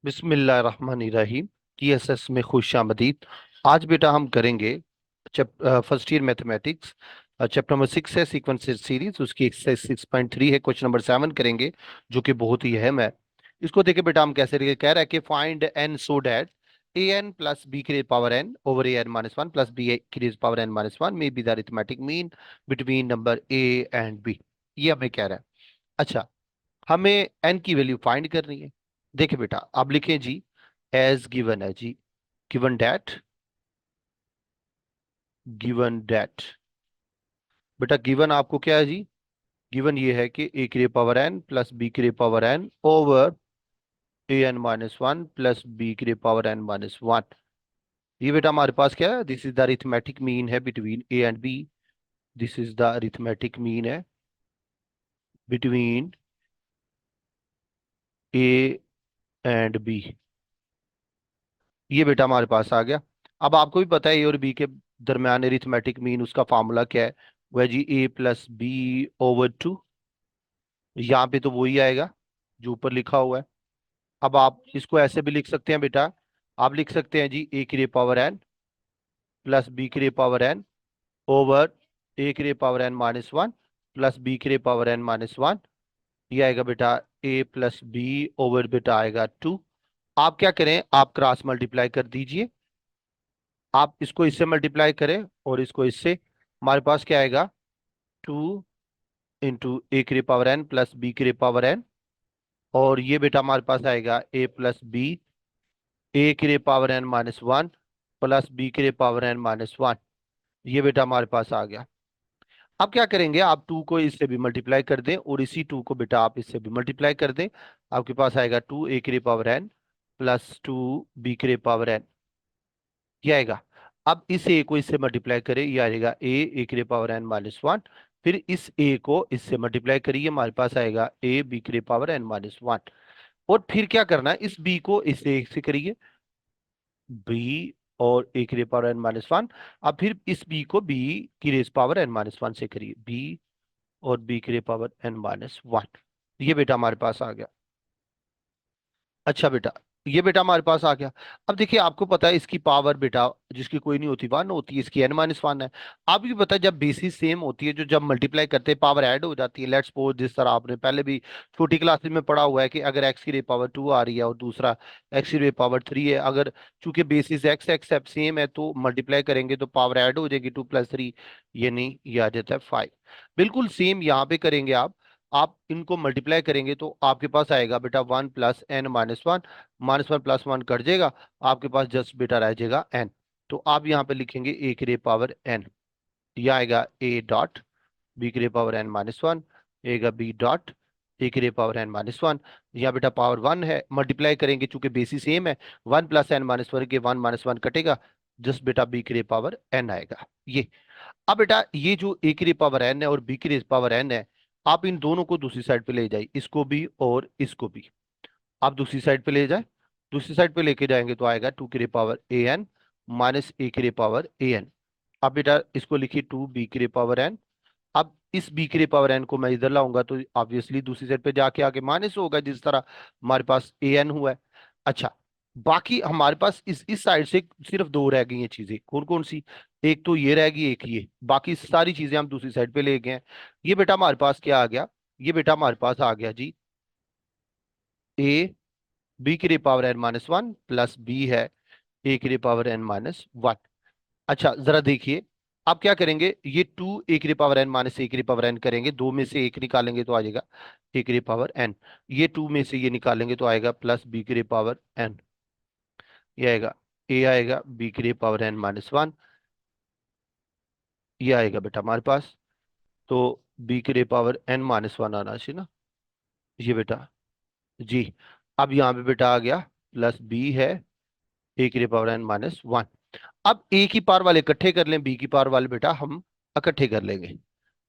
बिस्मिल्लाहिर्रहमानिर्रहीम। टीएसएस में खुश आमदीद। आज बेटा हम करेंगे first year mathematics, chapter number 6 है सीक्वेंस सीरीज, उसकी एक्सरसाइज 6.3 है, क्वेश्चन नंबर 7 करेंगे जो कि बहुत ही अहम है। इसको देखे बेटा हम कैसे कह रहा है कि find N so that A N plus B की power N over A N minus one plus B की power N minus one may be the arithmetic mean between number A and B. ये हमें कह रहा है। अच्छा, हमें N की वैल्यू फाइंड करनी है। देखिए बेटा आप लिखें जी, एज गिवन है जी, गिवन दैट बेटा गिवन आपको क्या है जी? गिवन ये है कि ए की पावर एन प्लस बी की power N over A N minus one plus B की पावर एन माइनस वन। ये बेटा हमारे पास क्या है? This is the arithmetic mean है between A and B. This is the arithmetic mean है बिटवीन ए एंड बी। ये बेटा हमारे पास आ गया। अब आपको भी पता है ए और बी के दरमियान अरिथमेटिक मीन, उसका फार्मूला क्या है? वह जी ए प्लस बी ओवर टू। यहाँ पे तो वही आएगा जो ऊपर लिखा हुआ है। अब आप इसको ऐसे भी लिख सकते हैं बेटा, आप लिख सकते हैं जी ए की पावर एन प्लस बी की पावर एन ओवर ए की power N minus one plus B की पावर एन माइनस वन। ये आएगा बेटा ए प्लस बी ओवर बेटा आएगा टू। आप क्या करें, आप क्रॉस मल्टीप्लाई कर दीजिए। आप इसको इससे मल्टीप्लाई करें और इसको इससे। हमारे पास क्या आएगा? टू इंटू ए की पावर एन प्लस बी की पावर एन, और ये बेटा हमारे पास आएगा ए प्लस बी ए की power N minus one plus B की पावर एन माइनस वन। ये बेटा हमारे पास आ गया। अब क्या करेंगे, आप टू को इससे भी मल्टीप्लाई कर दें और इसी टू को बेटा आप इससे भी मल्टीप्लाई कर दें। आपके पास आएगा टू ए की power N plus two B की पावर एन। ये आएगा। अब इस ए को इससे मल्टीप्लाई करें, ये आएगा ए ए की पावर एन माइनस वन। फिर इस ए को इससे मल्टीप्लाई करिए, हमारे पास आएगा ए बी की पावर एन माइनस वन। और फिर क्या करना है, इस बी को इससे एक से करिए, बी और ए की raise power N minus one. अब फिर इस बी को बी की raise power N minus one से करिए, बी और बी की raise power N minus one. ये बेटा हमारे पास आ गया। अच्छा बेटा, ये बेटा हमारे पास आ गया। अब देखिए आपको पता है इसकी पावर बेटा जिसकी कोई नहीं होती वन होती है, इसकी एन माइनस वन है। आप भी पता है जब बेसिस सेम होती है, जो जब मल्टीप्लाई करते हैं पावर ऐड हो जाती है। लेट्स सपोज जिस तरह आपने पहले भी छोटी क्लासेस में पढ़ा हुआ है कि अगर एक्स की रे पावर टू आ रही है और दूसरा एक्स की रे पावर थ्री है, अगर चूंकि basis x x F same है तो मल्टीप्लाई करेंगे तो पावर ऐड हो जाएगी, टू प्लस थ्री, ये नहीं, ये आ जाता है फाइव। बिल्कुल सेम यहाँ पे करेंगे आप इनको मल्टीप्लाई करेंगे तो आपके पास आएगा बेटा one plus N minus one. Minus one plus one cut जाएगा, आपके पास जस्ट बेटा रह जाएगा एन। तो आप यहाँ पे लिखेंगे ए की रे पावर एन। यह आएगा ए डॉट बी की raise power N minus one, आएगा बी डॉट ए की raise power N minus one. यहाँ बेटा पावर वन है, मल्टीप्लाई करेंगे चूंकि बेसिस सेम है, one plus N minus one के वन माइनस वन कटेगा, जस्ट बेटा बी की रे पावर एन आएगा ये। अब बेटा ये जो ए की रे पावर एन है और बी की रे पावर एन है, आप इन दोनों को दूसरी साइड पे ले जाइए, इसको भी और इसको भी आप दूसरी साइड पे ले जाए। दूसरी साइड पे लेके जाएंगे तो आएगा टू की पावर ए एन माइनस ए की पावर ए एन। अब बेटा इसको लिखिए टू बी की पावर एन। अब इस बी की पावर एन को मैं इधर लाऊंगा तो ऑब्वियसली दूसरी साइड पे जाके आके माइनस होगा, जिस तरह हमारे पास ए एन हुआ है। अच्छा, बाकी हमारे पास इस साइड से सिर्फ दो रह गई हैं चीजें, कौन कौन सी? एक तो ये रह गई, एक ये, बाकी सारी चीजें हम दूसरी साइड पे ले गए हैं। ये बेटा हमारे पास क्या आ गया? ये बेटा हमारे पास आ गया जी ए बी की power N minus one plus B है ए की पावर एन माइनस वन। अच्छा जरा देखिए, आप क्या करेंगे, ये टू ए की पावर एन माइनस ए की पावर एन करेंगे, दो में से एक निकालेंगे तो आ जाएगा ए की पावर एन। ये टू में से ये निकालेंगे तो आएगा प्लस बी की पावर एन। ये आएगा ए आएगा बी की पावर एन माइनस वन। ये आएगा बेटा हमारे पास, तो बी की पावर एन माइनस वन आना चाहिए ना। ये बेटा जी, अब यहाँ पे बेटा आ गया प्लस बी है ए की पावर एन माइनस वन। अब ए की पावर वाले इकट्ठे कर लें, बी की पावर वाले बेटा हम इकट्ठे कर लेंगे।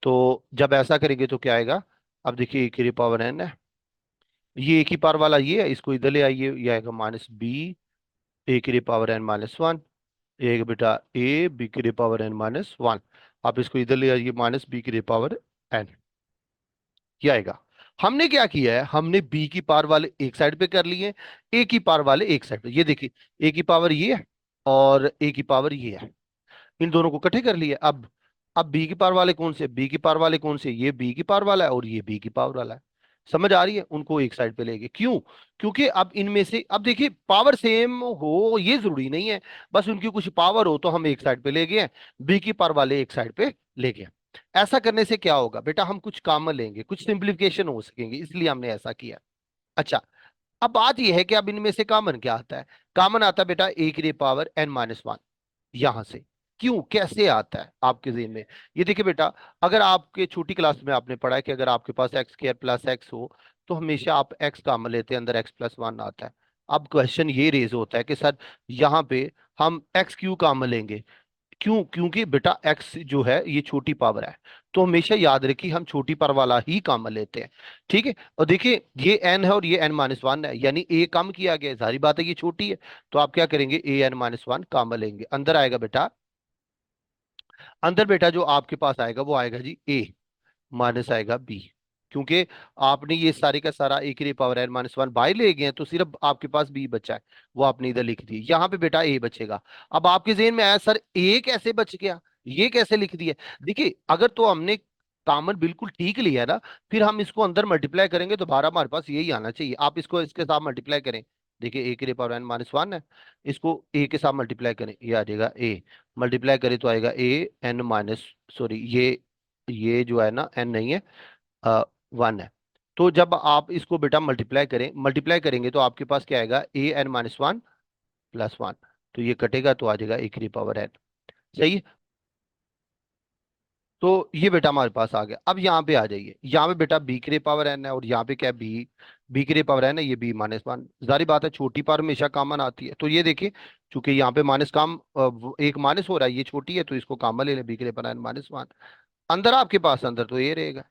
तो जब ऐसा करेंगे तो क्या आएगा? अब देखिए ए की पावर एन है, ये ए की पावर वाला ये है, इसको इधर ले आइए, ये आएगा माइनस बी ए की पावर एन माइनस वन। ये आएगा बेटा ए बी की पावर एन माइनस वन। आप इसको इधर ले आइए, माइनस बी की पावर एन। ये आएगा। हमने क्या किया है, हमने बी की पावर वाले एक साइड पे कर लिए, ए की पावर वाले एक साइड पे। ये देखिए, ए की पावर ये है और ए की पावर ये है, इन दोनों को इकट्ठे कर लिया। अब बी की पावर वाले कौन से, बी की पावर वाले कौन से, ये बी की पावर वाला है और ये बी की पावर वाला है। समझ आ रही है, उनको एक साइड पे लेके क्यों, क्योंकि अब इनमें से, अब देखिए पावर सेम हो ये जरूरी नहीं है, बस उनकी कुछ पावर हो तो हम एक साइड पे ले गए हैं, बी की पावर वाले एक साइड पे ले गए। ऐसा करने से क्या होगा बेटा, हम कुछ कॉमन लेंगे, कुछ सिंप्लीफिकेशन हो सकेंगे, इसलिए हमने ऐसा किया। अच्छा, अब बात यह है कि अब इनमें से कॉमन क्या आता है, कॉमन आता है बेटा ए की पावर एन माइनस वन, यहां से। क्यों, कैसे आता है आपके जेहन में, ये देखिए बेटा, अगर आपके छोटी क्लास में आपने पढ़ा है कि अगर आपके पास एक्स स्क्वायर प्लस एक्स हो तो हमेशा आप एक्स कॉमन लेते हैं, अंदर एक्स प्लस वन आता है। अब क्वेश्चन ये रेज होता है कि सर यहाँ पे हम एक्स क्यों कॉमन लेंगे, क्यों, क्योंकि बेटा एक्स जो है ये छोटी पावर है, तो हमेशा याद रखिए हम छोटी पावर वाला ही कॉमन लेते हैं। ठीक है, और देखिए ये एन है और ये एन माइनस वन है, यानी ए कम किया गया है, सारी बात है ये छोटी है, तो आप क्या करेंगे, ए एन माइनस वन कॉमन लेंगे, अंदर आएगा बेटा, अंदर बेटा जो आपके पास आएगा वो आएगा जी ए, माइनस आएगा बी, क्योंकि आपने ये सारे का सारा ए की power N minus one by ले गए हैं, तो सिर्फ आपके पास बी बचा है, वो आपने इधर लिख दिया, यहाँ पे बेटा ए बचेगा। अब आपके जेहन में आया सर ए कैसे बच गया, ये कैसे लिख दिया, देखिए अगर तो हमने कॉमन बिल्कुल ठीक लिया ना, फिर हम इसको अंदर मल्टीप्लाई करेंगे तो बाहर हमारे पास यही आना चाहिए, आप इसको इसके साथ मल्टीप्लाई करें, देखिए ए की पावर एन माइनस वन है, इसको ए के साथ मल्टीप्लाई करें, ये आ जाएगा ए, मल्टीप्लाई करें तो आएगा ए एन माइनस, सॉरी ये जो है ना एन नहीं है, वन है। तो जब आप इसको बेटा मल्टीप्लाई करें, मल्टीप्लाई करेंगे तो आपके पास क्या आएगा, A N minus one plus one, तो ये कटेगा तो आ जाएगा ए की पावर एन। सही है, तो ये बेटा हमारे पास आ गया। अब यहाँ पे आ जाइए, यहाँ पे बेटा बी की पावर एन है और यहाँ पे क्या है, बी की पावर एन है, ये बी माइनस वन, जारी बात है छोटी पावर हमेशा कॉमन आती है, तो ये देखिए चूंकि यहाँ पे माइनस काम एक माइनस हो रहा है, ये छोटी है तो इसको कॉमन ले लें, बी की पावर एन माइनस वन, अंदर आपके पास अंदर तो ये रहेगा।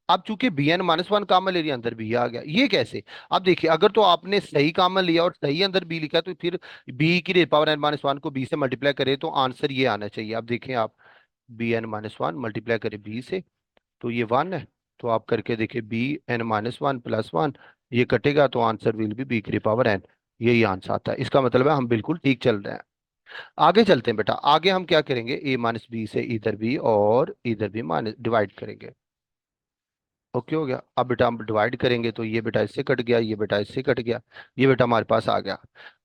अब चूंकि B N minus one common ले लिया, अंदर बी आ गया, ये कैसे, अब देखिए अगर तो आपने सही कॉमन लिया और सही अंदर बी लिखा तो फिर बी की पावर एन माइनस वन को बी से मल्टीप्लाई करे तो आंसर ये आना चाहिए। अब देखें आप, B N minus one multiply करें बी से तो ये वन है, तो आप करके देखिए B N minus one plus one, ये कटेगा तो आंसर विल बी बी की पावर एन, यही आंसर आता है, इसका मतलब है हम बिल्कुल ठीक चल रहे हैं। आगे चलते हैं बेटा, आगे हम क्या करेंगे, ए माइनस बी से इधर भी और इधर भी माइनस डिवाइड करेंगे। ओके हो गया, अब बेटा हम डिवाइड करेंगे तो ये बेटा इससे कट गया, ये बेटा इससे कट गया, ये बेटा हमारे पास आ गया।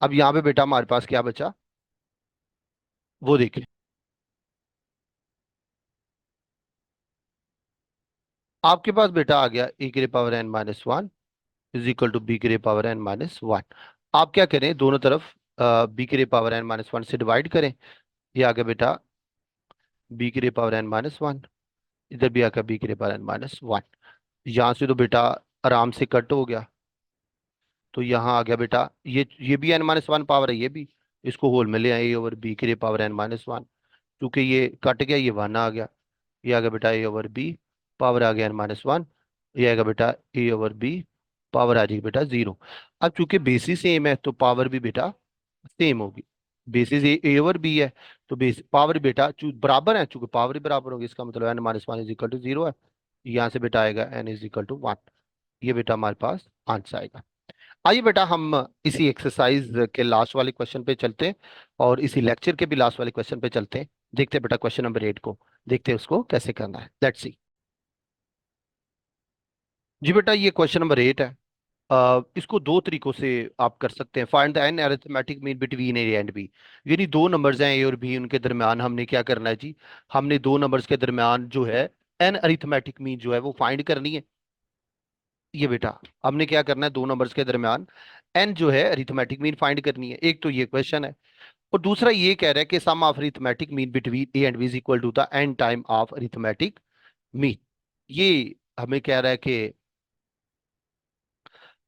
अब यहाँ पे बेटा हमारे पास क्या बचा, वो देखिए, आपके पास बेटा आ गया ए की power N minus one is equal to B की पावर एन माइनस वन। आप क्या करें, दोनों तरफ बी की पावर एन माइनस वन से डिवाइड करें, ये आ गया बेटा बी की पावर एन माइनस वन, इधर भी आ गया बी की पावर एन माइनस वन, यहाँ से तो बेटा आराम से कट हो गया, तो यहाँ आ गया बेटा ये भी एन माइनस वन पावर है, ये भी, इसको होल में ले आए ए ओवर बी की पावर एन माइनस वन, क्योंकि ये कट गया ये वन आ गया, ये आ गया बेटा ए ओवर बी, पावर आ गया एन माइनस वन, ये आएगा बेटा ए ओवर बी, पावर आ जाएगी बेटा जीरो। अब चूंकि बेसिस सेम है तो पावर भी बेटा सेम होगी, बेसिस ए ओवर बी है तो बेस पावर बेटा बराबर है, चूंकि पावर ही बराबर होगी इसका मतलब N minus one is equal to zero है, यहाँ से बेटा आएगा N is equal to one, ये बेटा हमारे पास आंसर आएगा। आइए बेटा हम इसी एक्सरसाइज के लास्ट वाले क्वेश्चन पे चलते हैं और इसी लेक्चर के भी लास्ट वाले क्वेश्चन पे चलते हैं, देखते हैं बेटा क्वेश्चन नंबर 8 को, देखते हैं उसको कैसे करना है, लेट्स सी। जी बेटा ये क्वेश्चन नंबर 8 है। इसको दो तरीकों से आप कर सकते हैं, find the N arithmetic mean between A and B, यानी दो नंबर्स हैं ए और बी, उनके दरमियान हमने क्या करना है जी, हमने दो नंबर्स के दरमियान जो है एन अरिथमेटिक मीन जो है वो फाइंड करनी है। ये बेटा हमने क्या करना है, दो नंबर्स के दरमियान एन जो है अरिथमेटिक मीन फाइंड करनी है, एक तो ये क्वेश्चन है, और दूसरा ये कह रहा है कि sum of arithmetic mean between A and B is equal to the N time of arithmetic mean, ये हमें कह रहा है कि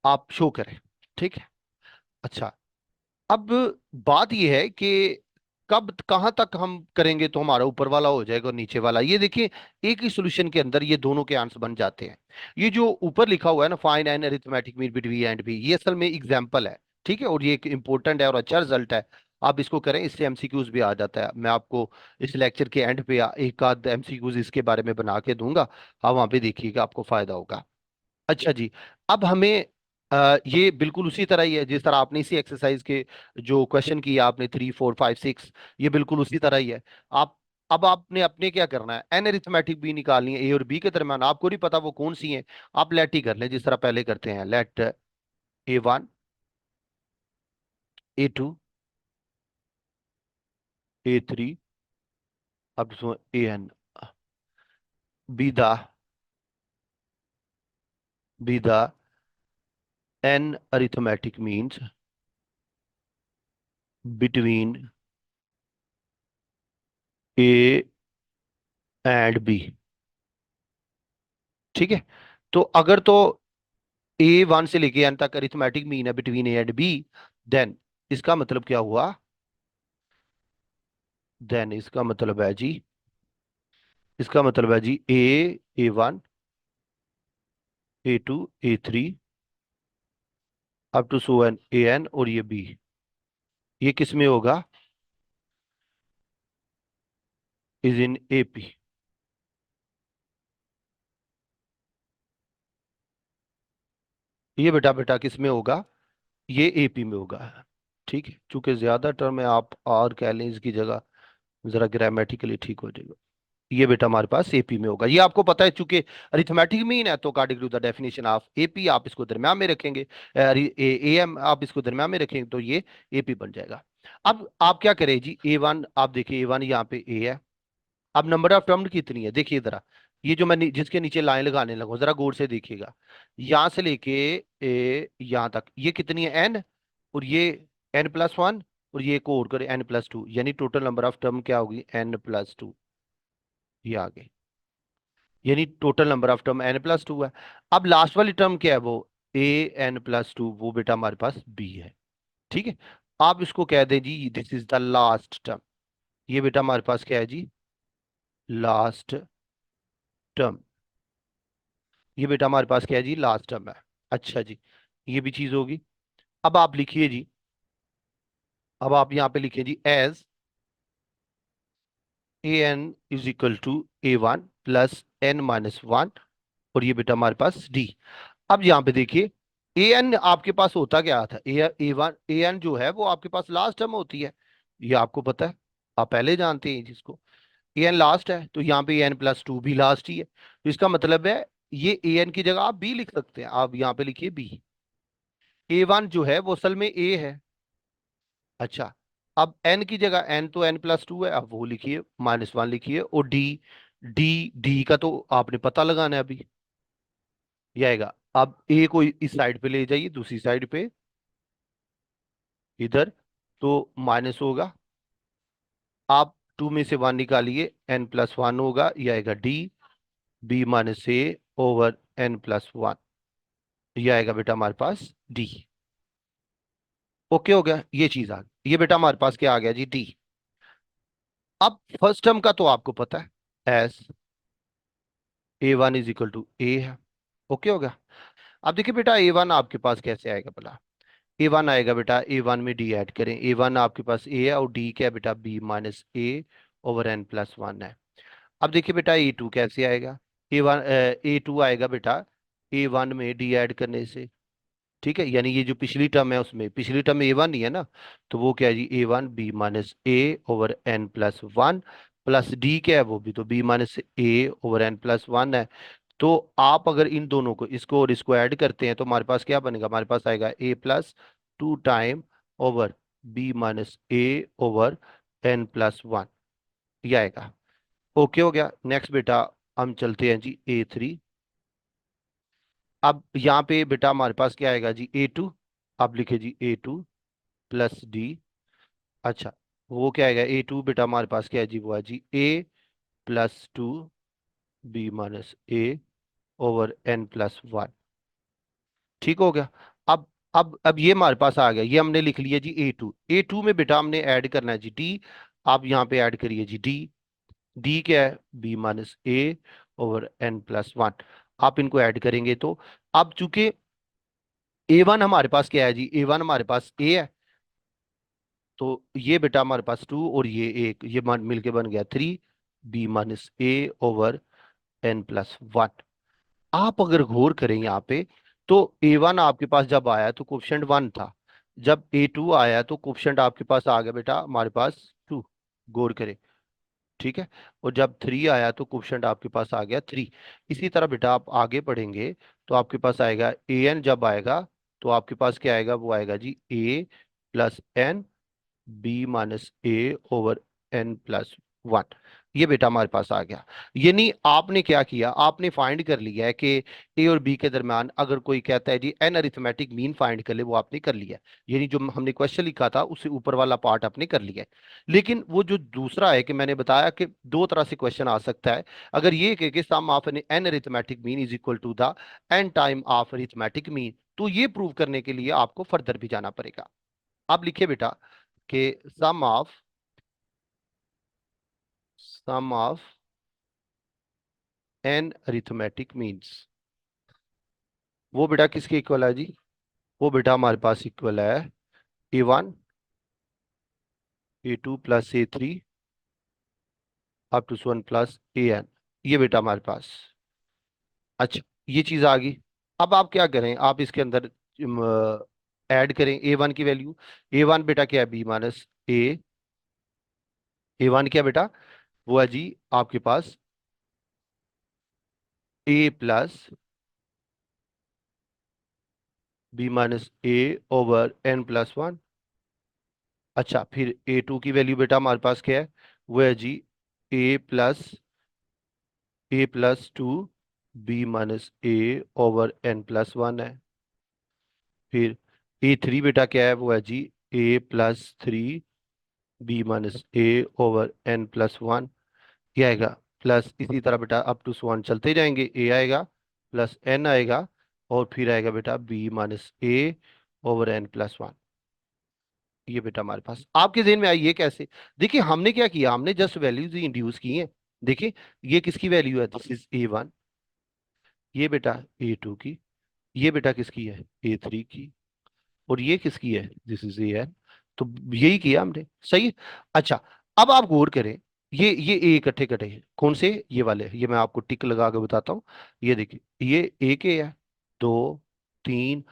आप शो करें। ठीक है, अच्छा, अब बात यह है कि कब कहां तक हम करेंगे तो हमारा ऊपर वाला हो जाएगा और नीचे वाला, ये देखिए एक ही सॉल्यूशन के अंदर ये दोनों के आंसर बन जाते हैं। ये जो ऊपर लिखा हुआ है ना, find N arithmetic mean between A and B, ये असल में एग्जांपल है, ठीक है, और ये एक इंपॉर्टेंट है और अच्छा रिजल्ट है, आप इसको करें, इससे एमसीक्यूज भी आ जाता है, मैं आपको इस लेक्चर के एंड पे एक आध एमसीक्यूज इसके बारे में बना के दूंगा, आप वहां पे देखिएगा आपको फायदा होगा। अच्छा जी। अब हमें ये बिल्कुल उसी तरह ही है जिस तरह आपने इसी एक्सरसाइज के जो क्वेश्चन किया आपने 3 4 5 6, ये बिल्कुल उसी तरह ही है। आप अब आपने अपने क्या करना है, एन अरिथमेटिक बी निकालनी है ए और बी के दरम्यान, आपको नहीं पता वो कौन सी है। आप लेट ही कर लें जिस तरह पहले करते हैं, लेट A1 A2 A3 अब AN be the n arithmetic means between A and B। ठीक है। तो अगर तो A1 से लेके एन तक अरिथमेटिक मीन है between A and B, then इसका मतलब क्या हुआ, देन इसका मतलब है जी, इसका मतलब है जी A1 A2 A3 up to so on AN और ये बी, ये किस में होगा, इज इन AP। ये बेटा बेटा किस में होगा, ये AP में होगा। ठीक है, चूंकि ज्यादा टर्म है आप और कह लें इसकी जगह, जरा ग्रामेटिकली ठीक हो जाएगा। ये बेटा हमारे पास AP में होगा, ये आपको पता है, चूंकि अरिथमेटिक मीन है तो according to the definition of AP आप इसको दरम्यान में रखेंगे, AM आप इसको दरम्यान में रखेंगे तो ये AP बन जाएगा। अब आप क्या करें जी, A1 आप देखिए, A1 यहाँ पे A है। अब नंबर ऑफ टर्म कितनी है देखिए जरा, ये जो मैं जिसके नीचे लाइन लगाने लगा जरा गौर से देखिएगा, यहां से लेके यहां तक ये कितनी है N, और ये N+1, और ये एक और करे N+2, यानी टोटल नंबर ऑफ टर्म क्या होगी N+2, ये आ गई, यानी total number of term N+2 है। अब लास्ट वाली टर्म क्या है, वो AN+2, वो बेटा हमारे पास B है। ठीक है, आप इसको कह दें जी this is the last term, ये बेटा हमारे पास क्या है जी, लास्ट टर्म, ये बेटा हमारे पास क्या है जी, लास्ट टर्म है। अच्छा जी, ये भी चीज होगी। अब आप लिखिए जी, अब आप यहाँ पे लिखिए जी एज AN = A1 + N - 1, और ये बेटा हमारे पास D। अब यहाँ पे देखिए, AN आपके पास होता क्या था, A1 AN जो है वो आपके पास लास्ट टर्म होती है, ये आपको पता है, आप पहले जानते हैं जिसको, AN लास्ट है तो यहाँ पे AN+2 भी लास्ट ही है, तो इसका मतलब है ये AN की जगह आप B लिख सकते हैं, आप यहाँ पे लिखिए B। A1 जो है वो असल में A है। अच्छा, अब N की जगह N तो N+2 है, अब वो लिखिए -1 लिखिए, और D, D का तो आपने पता लगाना है अभी, ये आएगा। अब A को इस साइड पे ले जाइए, दूसरी साइड पे इधर, तो माइनस होगा, आप 2 में से 1 निकालिए, N+1 होगा, ये आएगा D, B - A/N+1, ये आएगा बेटा हमारे पास D। ओके हो गया, ये चीज आ गई, ये बेटा हमारे पास क्या आ गया जी, D। अब फर्स्ट टर्म का तो आपको पता है, एस A1 = A है। ओके हो गया। अब देखिए बेटा A1 आपके पास कैसे आएगा भला, A1 आएगा बेटा, A1 में D ऐड करें, A1 आपके पास A है और D क्या है बेटा, B - A/N+1 है। अब देखिए बेटा A2 कैसे आएगा, A2 आएगा बेटा A1 में D ऐड करने से। ठीक है, यानी ये जो पिछली टर्म है उसमें, पिछली टर्म A1 ही है ना, तो वो क्या है जी, A1 B - A/N+1, plus D क्या है, वो भी तो B - A/N+1 है। तो आप अगर इन दोनों को, इसको और इसको ऐड करते हैं तो हमारे पास क्या बनेगा, हमारे पास आएगा A+2 time over B - A/N+1, ये आएगा। ओके हो गया। नेक्स्ट बेटा हम चलते हैं जी A3। अब यहाँ पे बेटा हमारे पास क्या आएगा जी, A2, आप लिखे जी A2 प्लस D। अच्छा, वो क्या आएगा, A2 बेटा हमारे पास क्या है जी, वो है जी A+2 B - A/N+1। ठीक हो गया। अब ये हमारे पास आ गया, ये हमने लिख लिया जी A2 में बेटा हमने ऐड करना है जी D, आप यहाँ पे ऐड करिए जी D क्या है, B - A/N+1, आप इनको ऐड करेंगे तो, अब चूंकि A1 हमारे पास क्या है जी, A1 हमारे पास A है, तो ये बेटा हमारे पास 2 और ये एक, ये मिलके बन गया 3, B - A/N+1। आप अगर गौर करें यहाँ पे, तो A1 आपके पास जब आया तो कोफिशिएंट 1 था। जब A2 आया तो कोफिशिएंट आपके पास आ गया बेटा हमारे पास 2। गौर करें, ठीक है। और जब 3 आया तो कोफिशिएंट आपके पास आ गया 3। इसी तरह बेटा आप आगे पढ़ेंगे तो आपके पास आएगा AN जब आएगा तो आपके पास क्या आएगा, वो आएगा जी A+N B-A/N+1। ये बेटा हमारे पास आ गया। यानी आपने क्या किया, आपने फाइंड कर लिया है कि ए और बी के दरमियान अगर कोई कहता है G N arithmetic mean find कर ले, वो आपने कर लिया है। यानी जो हमने क्वेश्चन लिखा था उससे ऊपर वाला पार्ट आपने कर लिया है। लेकिन वो जो दूसरा है कि मैंने बताया कि दो तरह से क्वेश्चन आ सकता है। अगर ये कहे कि sum of N arithmetic mean is equal to the N time of arithmetic mean, तो ये प्रूव करने के लिए आपको फर्दर भी जाना पड़ेगा। आप लिखिए बेटा कि sum of n arithmetic means, वो बेटा किसके इक्वल है जी, वो बेटा हमारे पास इक्वल है A1 A2 + A3 up to 1 + AN। ये बेटा हमारे पास। अच्छा, ये चीज आ गई। अब आप क्या करें, आप इसके अंदर ऐड करें A1 की वैल्यू। A1 बेटा क्या है, B - A1 क्या बेटा, वो है जी आपके पास A+B - A/n+1। अच्छा, फिर A2 की वैल्यू बेटा हमारे पास क्या है, वो है जी A+A+2 B - A/n+1 है। फिर A3 बेटा क्या है, वो है जी A+3 B - A/n+1। ये आएगा। प्लस इसी तरह बेटा अप टू 1 चलते जाएंगे, A आएगा प्लस N आएगा और फिर आएगा बेटा B - A/n+1। ये बेटा हमारे पास आपके जेहन में आई ये कैसे। देखिए हमने क्या किया, हमने जस्ट वैल्यूज ही इंड्यूस की हैं। देखिए ये किसकी वैल्यू है, दिस इज A1। ये बेटा A2 की। ये बेटा किसकी है, A3 की। और ये किसकी है, दिस इज AN। तो यही किया हमने, सही है। अच्छा, अब आप गौर करें, ये ए इकट्ठे कटे हैं, कौन से, ये वाले, ये मैं आपको टिक लगा के बताता हूँ। ये देखिए ये ए के है, 2 3,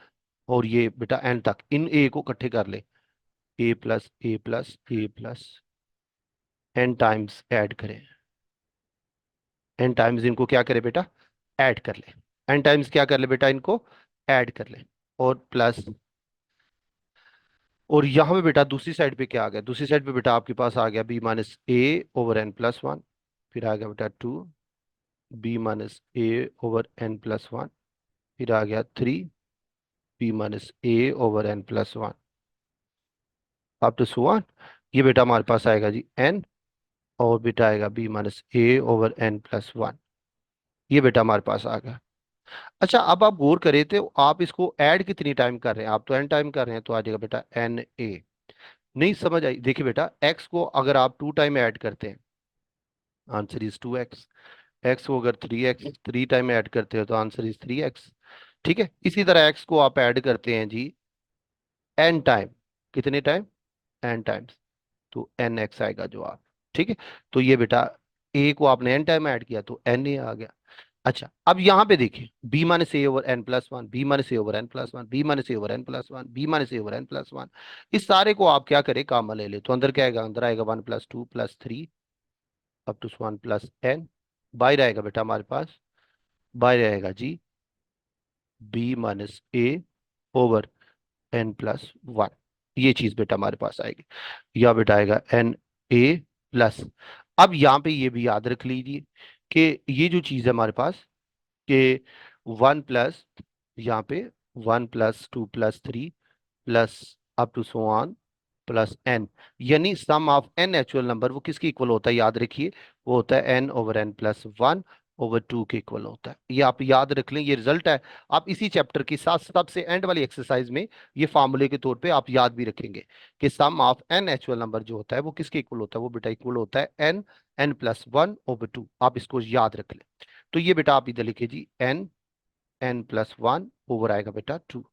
और ये बेटा एन तक, इन ए को इकट्ठे कर ले, A+A+A+ एन टाइम्स ऐड करें। एन टाइम्स इनको क्या करे बेटा, ऐड कर ले। एन टाइम्स क्या कर ले बेटा, इनको ऐड कर ले। और प्लस, और यहां पे बेटा दूसरी साइड पे क्या आ गया, दूसरी साइड पे बेटा आपके पास आ गया B - A/n+1। फिर आ गया बेटा 2 B - A/n+1। फिर आ गया 3 B - A/n+1 अप टू 1। ये बेटा हमारे पास आएगा जी n, और बेटा आएगा B - A/n+1। ये बेटा हमारे पास आ गया। अच्छा, अब आप गौर करें तो आप इसको ऐड कितनी टाइम कर रहे हैं, आप तो n टाइम कर रहे हैं, तो आ जाएगा बेटा NA। नहीं समझ आई, देखिए बेटा x को अगर आप 2 टाइम ऐड करते हैं, आंसर इज 2x। x को अगर 3x 3 टाइम ऐड करते हो तो आंसर इज 3x। ठीक है, इसी तरह x को आप ऐड करते हैं जी n टाइम, कितने टाइम, n टाइम्स, तो NX आएगा जवाब। ठीक है, तो ये बेटा a को आपने n टाइम ऐड किया तो NA आ गया। अच्छा, अब यहां पे देखिए B - A/n+1 B - A/n+1 B - A/n+1 B - A/n+1, इस सारे को आप क्या करें, कॉमन ले ले, तो अंदर क्या आएगा, अंदर आएगा 1 + 2 + 3 अप टू 1 + n। बाहर आएगा बेटा हमारे पास, बाहर आएगा जी B - A/n+1। ये चीज बेटा हमारे पास आएगी, या बेटा आएगा NA+। अब यहाँ पे ये भी याद रख लीजिए कि ये जो चीज है हमारे पास, कि 1 प्लस, यहाँ पे 1 + 2 + 3 plus up to so on plus n, यानी sum of n natural number वो किसके इक्वल होता है, याद रखिए, वो होता है n/n+1/2 के इक्वल होता है। ये आप याद रख लें, ये रिजल्ट है। आप इसी चैप्टर की साथ सबसे एंड वाली एक्सरसाइज में ये फार्मूले के तौर पे आप याद भी रखेंगे कि sum of n natural number जो होता है वो किसके इक्वल होता है, वो बेटा इक्वल होता है n/n+1/2। आप इसको याद रख लें। तो ये बेटा आप इधर लिखिए जी n+1 ओवर आएगा बेटा 2।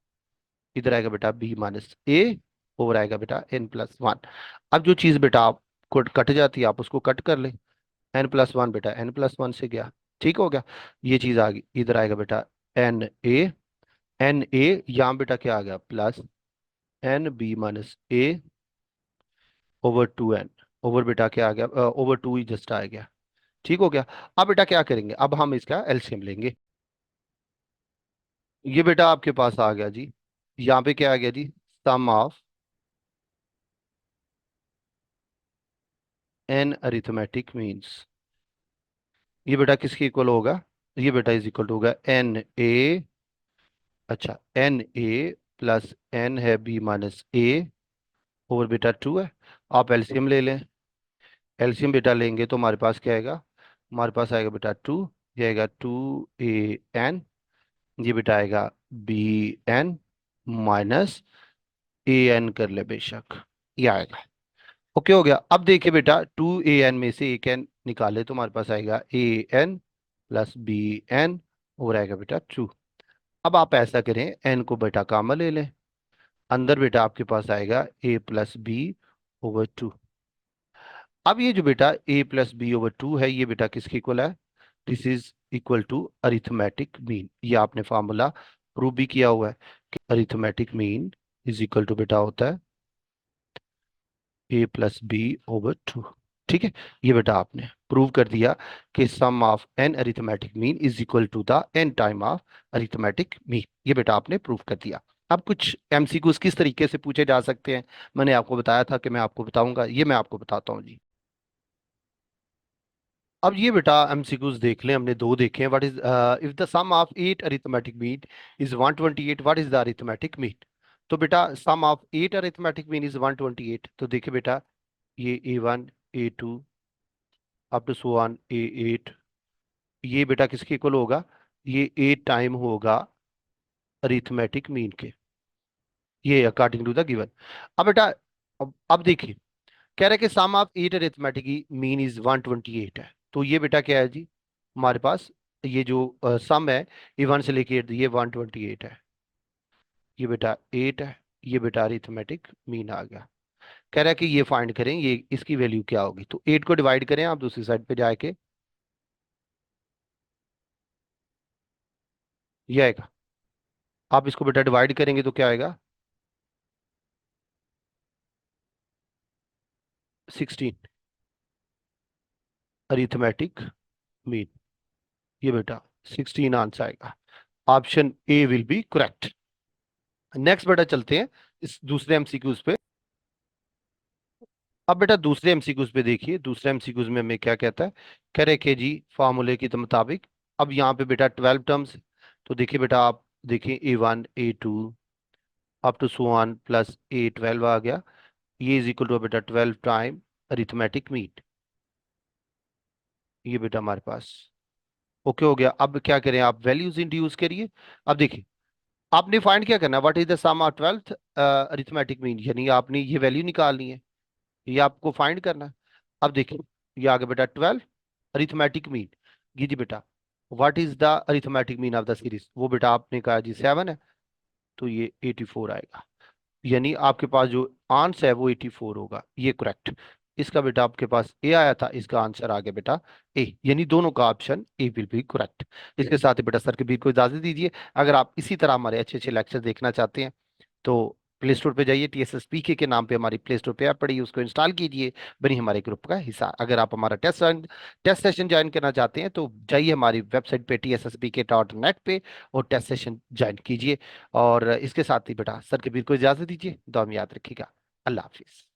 इधर आएगा बेटा B - A ओवर आएगा बेटा n+1। अब जो चीज बेटा आप कट जाती है आप उसको कट कर ले। n+1 बेटा n+1 से गया, ठीक हो गया। ये चीज आ गई, इधर आएगा बेटा एन ए यहाँ बेटा क्या आ गया plus n b - a over 2n, over बेटा क्या आ गया, ओवर 2 ही जस्ट आ गया। ठीक हो गया। अब बेटा क्या करेंगे, अब हम इसका एलसीएम लेंगे। ये बेटा आपके पास आ गया जी, यहाँ पे क्या आ गया जी, सम ऑफ एन अरिथमेटिक मीन्स। ये बेटा किसके इक्वल होगा, ये बेटा इज इक्वल टू होगा n a, अच्छा n a प्लस n है b - a ओवर बेटा 2 है। आप एलसीएम ले लें, एलसीएम बेटा लेंगे तो हमारे पास क्या आएगा, हमारे पास आएगा बेटा 2, ये आएगा 2an, ये बेटा आएगा bn माइनस an कर ले बेशक, ये आएगा। ओके हो गया। अब देखिए बेटा 2an में से एक n निकाले तो हमारे पास आएगा an प्लस bn और आएगा बेटा 2। अब आप ऐसा करें, n को बेटा कॉमन ले लें, अंदर बेटा आपके पास आएगा a प्लस बी ओवर 2। अब ये जो बेटा a प्लस बी ओवर 2 है, ये बेटा किसके इक्वल है, this is equal to arithmetic mean. ये आपने फार्मूला प्रूव भी किया हुआ है कि arithmetic mean is equal to बेटा होता है a प्लस बी ओवर 2। ठीक है, ये बेटा आपने प्रूव कर दिया कि sum of N arithmetic mean is equal to the N time of arithmetic mean. ये बेटा आपने प्रूव कर दिया। अब कुछ एमसीक्यूज किस तरीके से पूछे जा सकते हैं, मैंने आपको बताया था कि मैं आपको बताऊंगा, ये मैं आपको बताता हूँ जी। अब ये बेटा एमसीक्यूज देख लें, हमने दो देखे हैं। What is, if the sum of 8 arithmetic mean is 128, what is the arithmetic mean. तो बेटा sum of 8 arithmetic mean is 128, तो देखिए बेटा ये A1 A2 up to so on A8, ये बेटा किसके इक्वल होगा, ये 8 टाइम होगा अरिथमेटिक मीन के, ये अकॉर्डिंग टू द गिवन। अब बेटा अब देखिए, कह रहा है कि sum of 8 arithmetic mean is 128 है, तो ये बेटा क्या है जी, हमारे पास ये जो सम है ये 1 से लेके 8, ये 128 है, ये बेटा 8 है, ये बेटा अरिथमेटिक मीन आ गया। कह रहा है कि ये फाइंड करें, ये इसकी वैल्यू क्या होगी, तो 8 को डिवाइड करें आप दूसरी साइड पे जाके, ये आएगा। आप इसको बेटा डिवाइड करेंगे तो क्या आएगा, 16 अरिथमेटिक मीन, ये बेटा 16 आंसर आएगा। Option A will be correct. Next बेटा चलते हैं इस दूसरे एमसीक्यूज पे। अब बेटा दूसरे एमसीक्यूज पे देखिए, दूसरे एमसीक्यूज में हमें क्या कहता है, कह रहे कि जी फार्मूले के मुताबिक, अब यहाँ पे बेटा 12 टर्म्स, तो देखिए बेटा आप देखिए A1 A2 up to so on plus A12 आ गया, ये इज इक्वल टू बेटा 12 टाइम अरिथमेटिक मीन, ये बेटा हमारे पास ओके हो गया। अब क्या करें, आप वैल्यूज इंट्रोड्यूस करिए। अब देखिए आपने फाइंड क्या करना है, what is the sum of 12th arithmetic mean, यानी आपने ये वैल्यू निकालनी है, ये आपको फाइंड करना है। अब देखिए ये आ गया बेटा 12 अरिथमेटिक मीन, ये जी बेटा what is the arithmetic mean of the series, वो बेटा आपने कहा जी 7 है, तो ये 84 आएगा, यानी आपके पास जो आंसर है वो 84 होगा, ये करेक्ट। इसका बेटा आपके पास ए आया था, इसका आंसर आ गया बेटा ए, यानी दोनों का option A will be correct. इसके साथ ही बेटा सर के बीच को इजाजत दीजिए। अगर आप इसी तरह हमारे अच्छे अच्छे लेक्चर देखना चाहते हैं तो प्ले स्टोर पे जाइए, TSSPK के नाम पे हमारी प्ले स्टोर पे ऐप पड़ी है, उसको इंस्टॉल कीजिए, बनिए हमारे ग्रुप का हिस्सा। अगर आप हमारा टेस्ट सेशन ज्वाइन करना चाहते हैं तो जाइए हमारी वेबसाइट पे TSSPK.net पे और टेस्ट सेशन ज्वाइन कीजिए। और इसके साथ ही बेटा सर के बीच को इजाजत दीजिए, दुआ में याद रखिएगा। अल्लाह हाफिज।